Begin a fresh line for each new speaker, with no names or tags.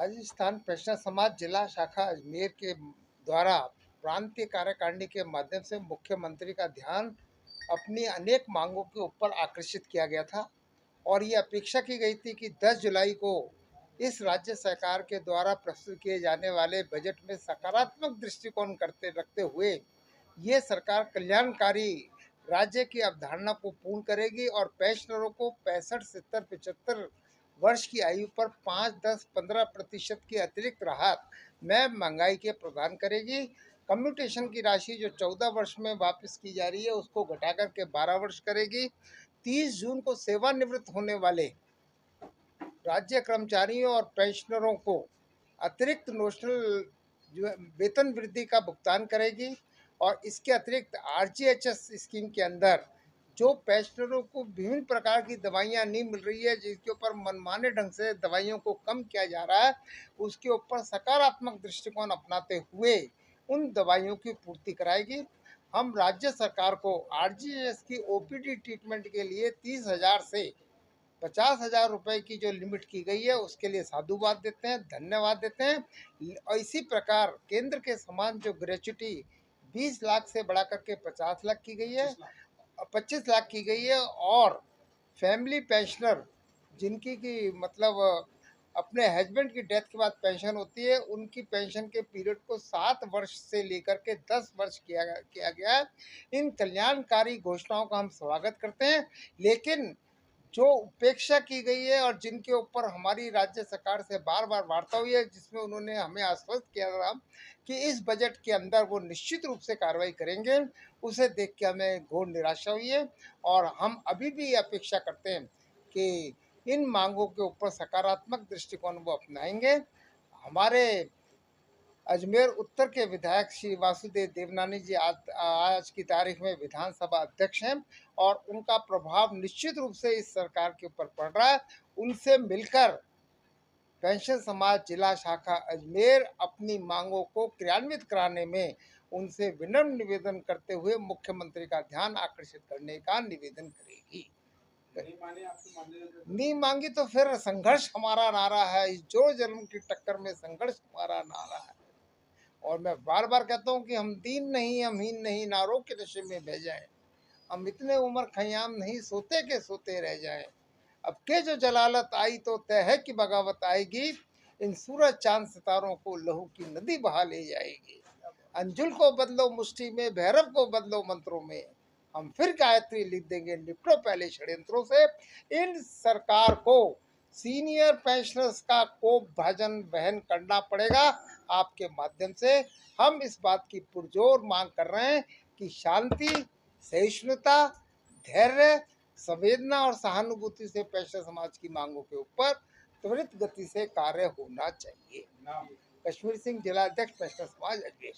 Rajasthan pensioner समाज जिला शाखा अजमेर के द्वारा प्रांतीय कार्यकारिणी के माध्यम से मुख्यमंत्री का ध्यान अपनी अनेक मांगों के ऊपर आकर्षित किया गया था और ये अपेक्षा की गई थी कि 10 जुलाई को इस राज्य सरकार के द्वारा प्रस्तुत किए जाने वाले बजट में सकारात्मक दृष्टिकोण करते रखते हुए ये सरकार कल्याणकारी राज्य की अवधारणा को पूर्ण करेगी और पेंशनरों को 65, 70, 75 वर्ष की आयु पर 5, 10, 15% की अतिरिक्त राहत में महंगाई के प्रदान करेगी। कम्यूटेशन की राशि जो 14 वर्ष में वापस की जा रही है उसको घटाकर के 12 वर्ष करेगी। 30 जून को सेवानिवृत्त होने वाले राज्य कर्मचारियों और पेंशनरों को अतिरिक्त नोशनल जो वेतन वृद्धि का भुगतान करेगी और इसके अतिरिक्त आरजीएचएस स्कीम के अंदर जो पेंशनरों को विभिन्न प्रकार की दवाइयां नहीं मिल रही है, जिसके ऊपर मनमाने ढंग से दवाइयों को कम किया जा रहा है, उसके ऊपर सकारात्मक दृष्टिकोण अपनाते हुए उन दवाइयों की पूर्ति कराएगी। हम राज्य सरकार को आरजीएचएस की ओपीडी ट्रीटमेंट के लिए 30,000 से 50,000 रुपए की जो लिमिट की गई है उसके लिए साधुवाद देते हैं, धन्यवाद देते हैं। और इसी प्रकार केंद्र के समान जो ग्रेच्युटी 20 लाख से बढ़ा करके 50 लाख की गई है, 25 लाख की गई है और फैमिली पेंशनर जिनकी की मतलब अपने हस्बैंड की डेथ के बाद पेंशन होती है, उनकी पेंशन के पीरियड को 7 वर्ष से लेकर के 10 वर्ष किया गया है। इन कल्याणकारी घोषणाओं का हम स्वागत करते हैं, लेकिन जो उपेक्षा की गई है और जिनके ऊपर हमारी राज्य सरकार से बार बार वार्ता हुई है, जिसमें उन्होंने हमें आश्वस्त किया था कि इस बजट के अंदर वो निश्चित रूप से कार्रवाई करेंगे, उसे देख के हमें घोर निराशा हुई है। और हम अभी भी अपेक्षा करते हैं कि इन मांगों के ऊपर सकारात्मक दृष्टिकोण वो अपनाएंगे। हमारे अजमेर उत्तर के विधायक श्री वासुदेव देवनानी जी आज की तारीख में विधानसभा अध्यक्ष हैं और उनका प्रभाव निश्चित रूप से इस सरकार के ऊपर पड़ रहा है। उनसे मिलकर पेंशन समाज जिला शाखा अजमेर अपनी मांगों को क्रियान्वित कराने में उनसे विनम्र निवेदन करते हुए मुख्यमंत्री का ध्यान आकर्षित करने का निवेदन करेगी। नहीं मांगी तो फिर संघर्ष हमारा नारा है, इस जोर जन्म की टक्कर में संघर्ष हमारा नारा है। और मैं बार बार कहता हूँ कि हम दीन नहीं, हम हीन नहीं, नारों के नशे में बह जाए, हम इतने उम्र खयाम नहीं, सोते के सोते रह जाए। अब के जो जलालत आई तो तय है कि बगावत आएगी, इन सूरज चांद सितारों को लहू की नदी बहा ले जाएगी। अंजुल को बदलो मुष्टि में, भैरव को बदलो मंत्रों में, हम फिर गायत्री लिख देंगे, निपटो पहले षड्यंत्रों से। इन सरकार को सीनियर पेंशनर्स का कोप भाजन वहन करना पड़ेगा। आपके माध्यम से हम इस बात की पुरजोर मांग कर रहे हैं कि शांति, सहिष्णुता, धैर्य, संवेदना और सहानुभूति से पेंशनर समाज की मांगों के ऊपर त्वरित गति से कार्य होना चाहिए। कश्मीर सिंह, जिला अध्यक्ष पेंशनर समाज अजमेर।